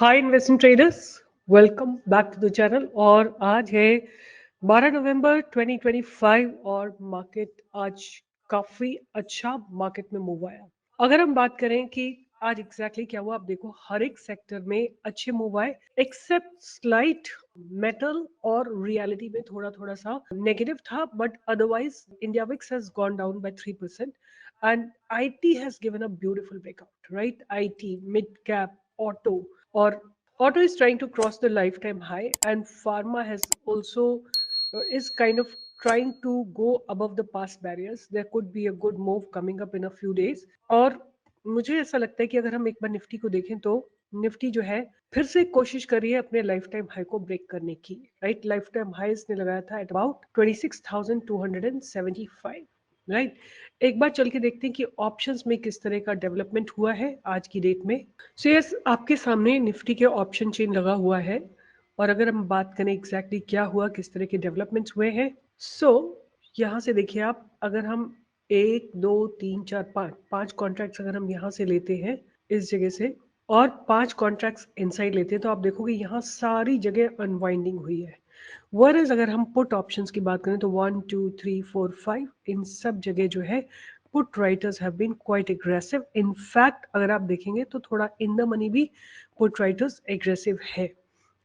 Hi investment traders, welcome back to the channel. और आज है 12 नवंबर 2025 और मार्केट आज काफी अच्छा मार्केट में मूव आया। अगर हम बात करें कि आज एग्जैक्टली क्या हुआ, आप देखो हर एक सेक्टर में अच्छे मूव आए एक्सेप्ट स्लाइट मेटल और रियलिटी में थोड़ा थोड़ा सा नेगेटिव था, but otherwise India VIX has gone down by 3% and IT has given a beautiful breakout, right? IT, mid cap, auto, or auto is trying to cross the lifetime high, and pharma has also is kind of trying to go above the past barriers. There could be a good move coming up in a few days. और मुझे ऐसा लगता है कि अगर हम एक बार Nifty को देखें तो निफ्टी जो है फिर से कोशिश कर रही है अपने लाइफ टाइम हाई को ब्रेक करने की, राइट? लाइफ टाइम हाई इसने लगाया था एट अबाउट 26,275, राइट? एक बार चल के देखते हैं कि ऑप्शंस में किस तरह का डेवलपमेंट हुआ है आज की डेट में। सो यस, आपके सामने निफ्टी के ऑप्शन चेन लगा हुआ है। और अगर हम बात करें एग्जैक्टली क्या हुआ, किस तरह के डेवलपमेंट्स हुए हैं, सो यहाँ से देखिए आप, अगर हम एक दो तीन चार पाँच पांच कॉन्ट्रैक्ट्स अगर हम यहाँ से लेते हैं इस जगह से, और पांच कॉन्ट्रैक्ट्स इनसाइड लेते हैं, तो आप देखोगे यहाँ सारी जगह अनवाइंडिंग हुई है। वरएज अगर हम पुट ऑप्शंस की बात करें तो 1 2 3 4 5 इन सब जगह जो है put writers have been quite aggressive. In fact अगर आप देखेंगे तो थोड़ा इन द मनी भी पुट राइटर्स एग्रेसिव है,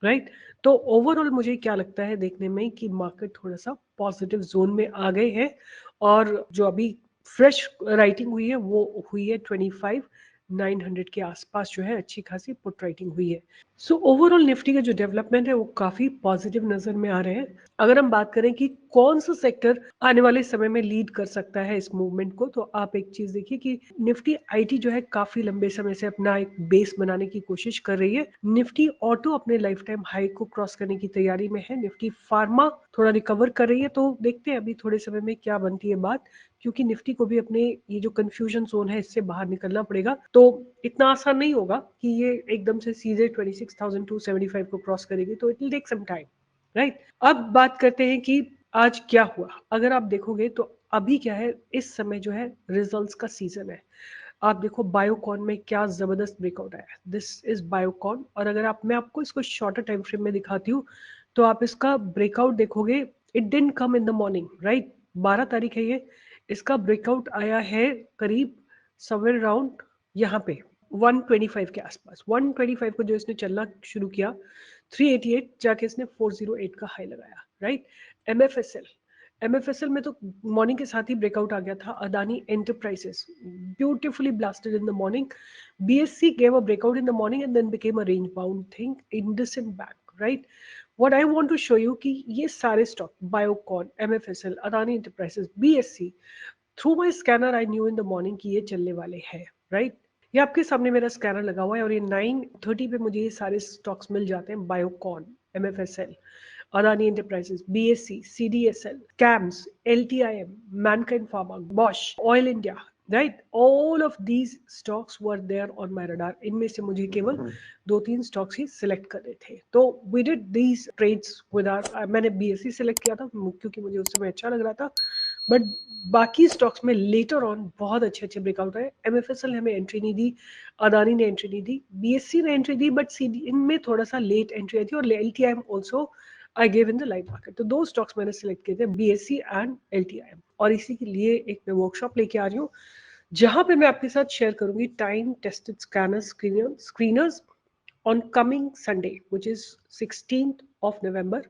राइट? तो ओवरऑल मुझे क्या लगता है देखने में कि मार्केट थोड़ा सा पॉजिटिव जोन में आ गए हैं। और जो अभी फ्रेश राइटिंग हुई है वो हुई है 25,900 के आसपास, जो है अच्छी खासी पुट राइटिंग हुई है। सो ओवरऑल निफ्टी का जो डेवलपमेंट है वो काफी पॉजिटिव नजर में आ रहे हैं। अगर हम बात करें कि कौन सा सेक्टर आने वाले समय में लीड कर सकता है इस मूवमेंट को, तो आप एक चीज देखिए कि निफ्टी आईटी जो है काफी लंबे समय से अपना एक बेस बनाने की कोशिश कर रही है। निफ्टी ऑटो अपने लाइफ टाइम हाई को क्रॉस करने की तैयारी में है। निफ्टी फार्मा थोड़ा रिकवर कर रही है, तो देखते हैं अभी थोड़े समय में क्या बनती है बात, क्योंकि निफ्टी को भी अपने ये जो कंफ्यूजन जोन है इससे बाहर निकलना पड़ेगा। तो इतना आसान नहीं होगा कि ये एकदम से सीधे 26,275 को क्रॉस करेगी, तो it will take some time, right? अब बात करते हैं कि आज क्या हुआ। अगर आप देखोगे तो अभी क्या है, इस समय जो है रिजल्ट्स का सीजन है। आप देखो बायोकॉन में क्या जबरदस्त ब्रेकआउट आया है, दिस इज बायोकॉन। और अगर आप, मैं आपको इसको शॉर्टर टाइम फ्रेम में दिखाती हूँ तो आप इसका ब्रेकआउट देखोगे, it didn't come in the morning, right? 12 तारीख है ये, इसका ब्रेकआउट आया है करीब समवेयर अराउंड यहाँ पे 125 के आसपास। 125 को जो इसने चलना शुरू किया, 388 जाके इसने 408 का हाई लगाया, राइट? एमएफएसएल, एमएफएसएल में तो मॉर्निंग के साथ ही ब्रेकआउट आ गया था। Adani enterprises beautifully blasted in the morning. BSc gave a breakout in the morning and then became a range bound thing. IndusInd Bank, right? What I want to show you कि ये सारे stock, Biocon, MFSL, Adani Enterprises, BSC, through my scanner I knew in the morning कि ये चलने वाले हैं, right? ये आपके सामने मेरा स्कैनर लगा हुआ है और ये 9:30 पे मुझे ये सारे स्टॉक्स मिल जाते हैं। Biocon, MFSL, Adani Enterprises, BSC, CDSL, CAMS, LTIM, Mankind Pharma, Bosch, Oil India, right? All of these stocks were there on my radar. इनमें से मुझे केवल दो तीन स्टॉक्स ही सिलेक्ट करने थे, तो we did these trades with our, मैंने बीएससी सिलेक्ट किया था क्योंकि मुझे उस समय अच्छा लग रहा था, बट बाकी स्टॉक्स में लेटर ऑन बहुत अच्छे अच्छे ब्रेकआउट है। एमएफएसएल हमें एंट्री नहीं दी, अदानी ने एंट्री नहीं दी, बीएससी ने एंट्री दी, बट सीडी इनमें थोड़ा सा लेट एंट्री आई थी। और एलटीआईएम also I gave in the live market. तो दो स्टॉक्स मैंने सिलेक्ट किए थे, बीएससी एंड एलटीआईएम, और इसी के लिए एक मैं वर्कशॉप लेके आ रही हूँ जहां पे मैं आपके साथ शेयर करूंगी time tested scanners on coming Sunday, which is 16th of November,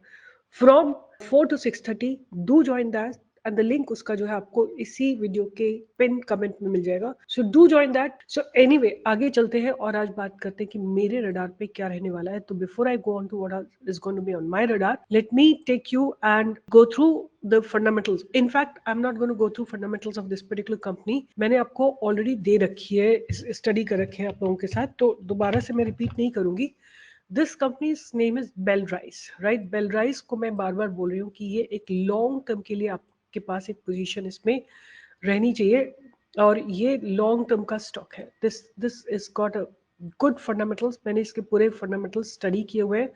from 4 to 6:30. Do join that, and the link उसका जो है आपको इसी वीडियो के पिन कमेंट में मिल जाएगा। So do join that. So anyway, आगे चलते हैं और आज बात करते हैं कि मेरे रडार पे क्या रहने वाला है। तो before I go on to what is going to be on my radar, let me take you and go through the fundamentals. In fact, I'm not going to go through fundamentals of this particular company. मैंने आपको already दे रखी है, study कर रखे हैं आप लोगों के साथ, तो दोबारा से मैं रिपीट नहीं करूंगी। This company's name is Bel Rise, right? Bel Rise को मैं बार बार बोल रही हूँ कि ये एक लॉन्ग टर्म के लिए आपके पास एक पोजीशन इसमें रहनी चाहिए, और ये लॉन्ग टर्म का स्टॉक है। This is got a good fundamentals. मैंने इसके पूरे फंडामेंटल्स स्टडी किए हुए हैं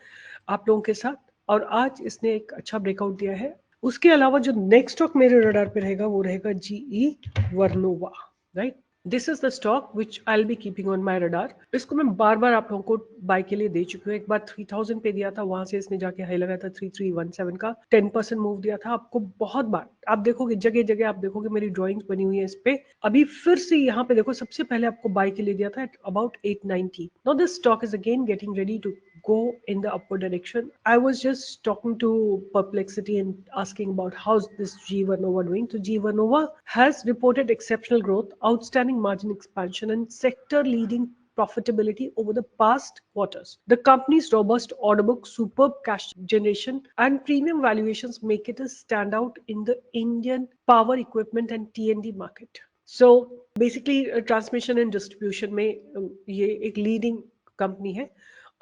आप लोगों के साथ, और आज इसने एक अच्छा ब्रेकआउट दिया है। उसके अलावा जो नेक्स्ट स्टॉक मेरे रडार पे रहेगा वो रहेगा GE Vernova, right? This is the stock which I will be keeping on my radar. इसको मैं बार बार आप लोगों को बाय के लिए दे चुकी हूँ। एक बार 3000 पे दिया था, वहां से इसने जाके हाई लगाया था 3317 का, 10% मूव दिया था आपको बहुत बार। आप देखोगे जगह जगह, आप देखोगे मेरी ड्राइंग्स बनी हुई है इस पे। अभी फिर से यहाँ पे देखो, सबसे पहले आपको बाय के लिए दिया था at about 890। Now this stock is again getting ready to go in the upward direction. I was just talking to Perplexity and asking about how's this G Vernova doing. So G Vernova has reported exceptional growth, outstanding margin expansion, and sector-leading profitability over the past quarters. The company's robust order book, superb cash generation, and premium valuations make it a standout in the Indian power equipment and T&D market. So basically transmission and distribution में ये एक leading company है।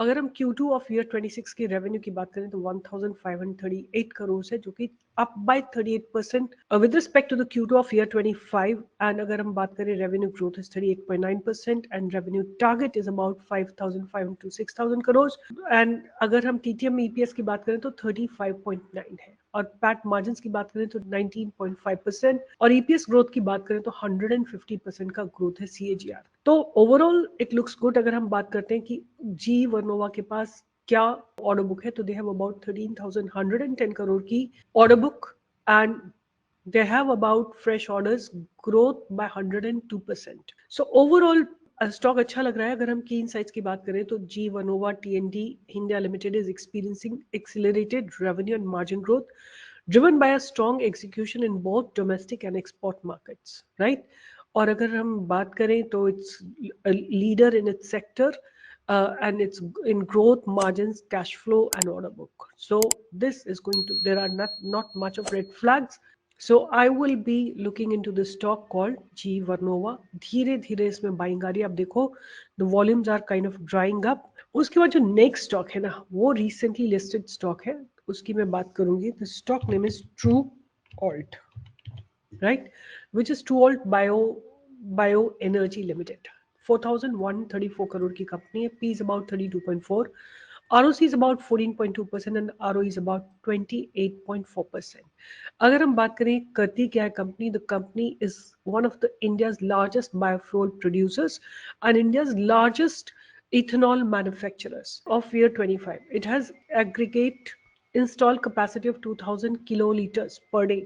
अगर हम Q2 of year 26 की revenue की बात करें तो 1538 करोड़ है, जो कि up by 38% with respect to the Q2 of year 25। And अगर हम बात करें revenue growth is 38.9% and revenue target is about 5500 to 6000 crore. And अगर हम TTM EPS की बात करें तो 35.9 है, और पैट मार्जिन की बात करें तो 19.5%, और EPS ग्रोथ की बात करें तो 150% का ग्रोथ है CAGR। तो ओवरऑल इट लुक्स गुड। अगर हम बात करते हैं कि जी वर्नोवा के पास क्या ऑर्डर बुक है, तो दे हैव अबाउट 13,110 करोड़ की order book, and they have about fresh orders growth by 102%. So overall stock अच्छा लग रहा है। अगर हम की इनसाइट्स की बात करें तो जी वनोवा TND India limited is experiencing accelerated revenue and margin growth driven by a strong execution in both domestic and export markets, right? और अगर हम बात करें तो it's a leader in its sector, and it's in growth, margins, cash flow, and order book. So this is going to, there are not much of red flags. So I will be looking into the stock called G Vernova. धीरे धीरे इसमें buying आ रही है। आप देखो the volumes are kind of drying up. उसके बाद जो नेक्स्ट स्टॉक है ना, वो रिसेंटली लिस्टेड स्टॉक है, उसकी मैं बात करूंगी। The stock name is true alt, right, which is true alt bio energy limited. 4134 crore की कंपनी है। P is about 32.4, ROC is about 14.2% and ROE is about 28.4%. अगर हम बात करें करती क्या है company, the company is one of the India's largest biofuel producers and India's largest ethanol manufacturers of year 25. It has aggregate installed capacity of 2000 kiloliters per day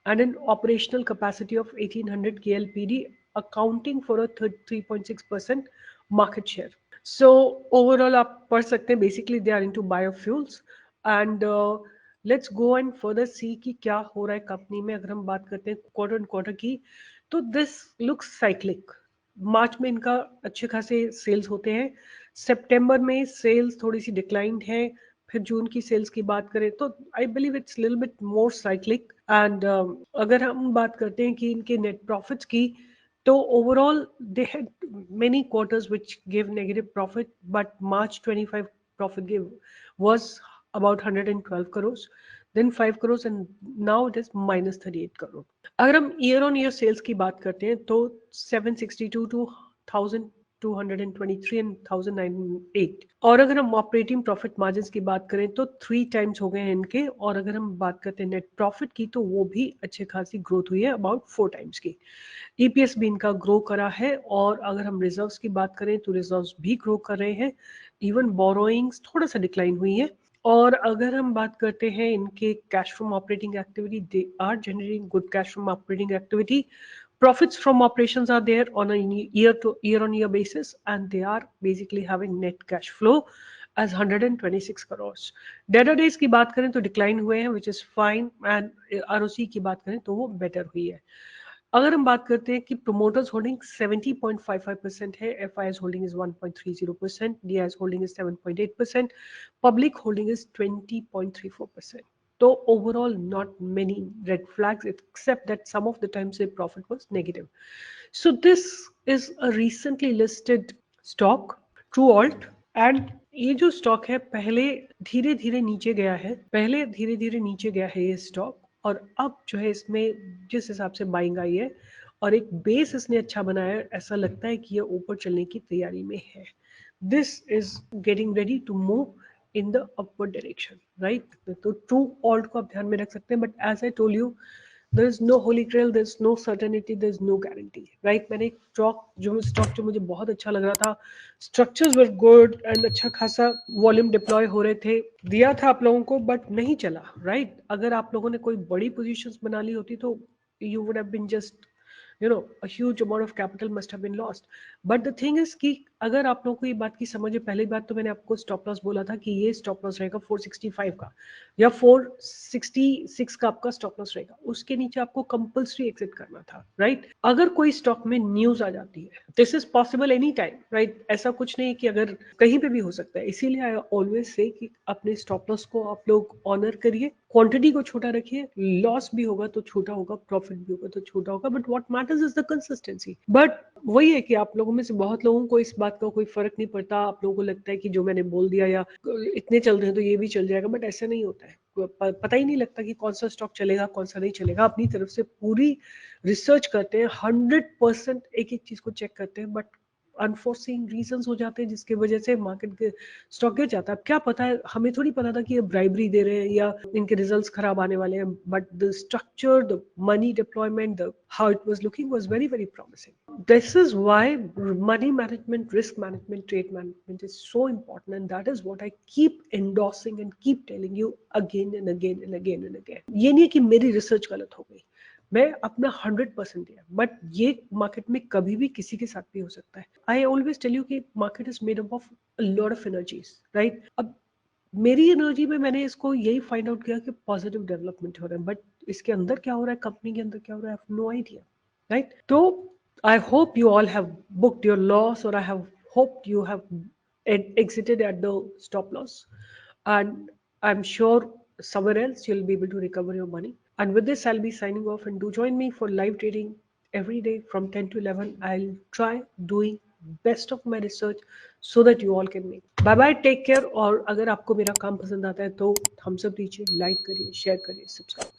and an operational capacity of 1800 KLPD, accounting for a 3.6% market share. So overall आप पढ़ सकते हैं, basically they are into biofuels, and let's go and further see कि क्या हो रहा है company में। अगर हम बात करते हैं क्वार्टर एंड क्वार्टर की, तो दिस लुक्स साइक्लिक। मार्च में इनका अच्छे खासे सेल्स होते हैं, सितंबर में सेल्स थोड़ी सी डिक्लाइंड है, फिर जून की सेल्स की बात करें तो I believe it's little bit more cyclic. And अगर हम बात करते हैं कि इनके नेट प्रॉफिट्स की, तो overall they had many quarters which gave negative profit, but March 25 profit gave was about 112 crores, then 5 crores, and now it is minus 38 crore. अगर हम ईयर ऑन ईयर सेल्स की बात करते हैं तो 762 to 1223 एंड 1008। और अगर हम ऑपरेटिंग प्रॉफिट मार्जिन की बात करें तो 3 टाइम्स हो गए हैं इनके। और अगर हम बात करते हैं नेट प्रॉफिट की, तो वो भी अच्छी खासी ग्रोथ हुई है, अबाउट 4 टाइम्स की। EPS भी इनका ग्रो करा है। और अगर हम रिजर्व्स की बात करें तो रिजर्व्स भी ग्रो कर रहे हैं, इवन बोरोइंग्स थोड़ा सा डिक्लाइन हुई है। और अगर हम बात करते हैं इनके cash from operating activity, they are generating good cash from operating activity. Profits from operations are there on a year on year basis, and they are basically having net cash flow as 126 crores. Debtor days की बात करें तो decline हुए हैं, which is fine, and ROC की बात करें तो वो बेटर हुई है। अगर हम बात करते हैं कि प्रोमोटर्स होल्डिंग 70.55% है, FIS holding is 1.30%, DIS holding is 7.8%, public holding is 20.34%. So overall, not many red flags, except that some of the times the profit was negative. So this is a recently listed stock, True Alt, and ये जो stock है पहले धीरे धीरे नीचे गया है, पहले धीरे धीरे नीचे गया है ये स्टॉक, और अब जो है इसमें जिस हिसाब से बाइंग आई है और एक बेस इसने अच्छा बनाया है, ऐसा लगता है कि ये ऊपर चलने की तैयारी में है। This is getting ready to move in the upward direction, right? तो ट्रू ऑल्ट को आप ध्यान में रख सकते हैं, but as I told you there is no holy grail, there is no certainty, there is no guarantee, right? मैंने एक स्टॉक जो मुझे बहुत अच्छा लग रहा था, स्ट्रक्चर्स वर गुड एंड अच्छा खासा वॉल्यूम डिप्लॉय हो रहे थे, दिया था आप लोगों को, बट नहीं चला, राइट? अगर आप लोगों ने कोई बड़ी पोजीशंस बना ली होती तो you would have been just, you know, a huge amount of capital must have been lost. But the thing is कि अगर आप लोगों को ये बात की समझ है, पहली बात तो मैंने आपको स्टॉप लॉस बोला था कि ये स्टॉप लॉस रहेगा 465 का या 466 का आपका स्टॉप लॉस रहेगा, उसके नीचे आपको कंपल्सरी एग्जिट करना था, राइट? अगर कोई स्टॉक में न्यूज आ जाती है, this is possible any time, right? ऐसा कुछ नहीं कि अगर कहीं पे भी हो सकता है, इसीलिए आई ऑलवेज से कि अपने स्टॉप लॉस को आप लोग ऑनर करिए, क्वांटिटी को छोटा रखिए, लॉस भी होगा तो छोटा होगा, प्रॉफिट भी होगा तो छोटा होगा, but what matters is the consistency. But वही है कि आप लोगों में से बहुत लोगों को इस बात का कोई फर्क नहीं पड़ता, आप लोगों को लगता है कि जो मैंने बोल दिया या इतने चल रहे हैं तो ये भी चल जाएगा, बट ऐसा नहीं होता है। पता ही नहीं लगता कि कौन सा स्टॉक चलेगा कौन सा नहीं चलेगा। अपनी तरफ से पूरी रिसर्च करते हैं, 100% एक एक चीज को चेक करते हैं, बट अनफोर्सिंग रीजंस हो जाते हैं जिसकी वजह से मार्केट के स्टॉक गिर जाता है। अब क्या पता है, हमें थोड़ी पता था कि ये ब्राइबरी दे रहे हैं या इनके रिजल्ट्स खराब आने वाले हैं, but the structure, the money deployment, the how it was looking was very very promising. This is why money management, risk management, trade management is so important, and that is what I keep endorsing and keep telling you again and again and again and again. ये नहीं है कि मेरी research गलत हो गई, मैं अपना 100% दिया, बट ये मार्केट में कभी भी किसी के साथ भी हो सकता है। आई ऑलवेज टेल यू कि market is made up of lot of energies, right? अब मेरी एनर्जी में मैंने इसको यही फाइंड आउट किया कि पॉजिटिव डेवलपमेंट हो रहा है, बट इसके अंदर क्या हो रहा है, कंपनी के अंदर क्या हो रहा है, I have no idea, right? तो I hope you all have booked your loss, और I have hope you have exited at the stop loss, and I'm sure somewhere else you'll be able to recover your money. And with this, I'll be signing off, and do join me for live trading every day from 10 to 11. I'll try doing best of my research so that you all can make. Bye bye, take care. और अगर आपको मेरा काम पसंद आता है तो हम सब दीजिए, लाइक करिए, शेयर करिए, सब्सक्राइब।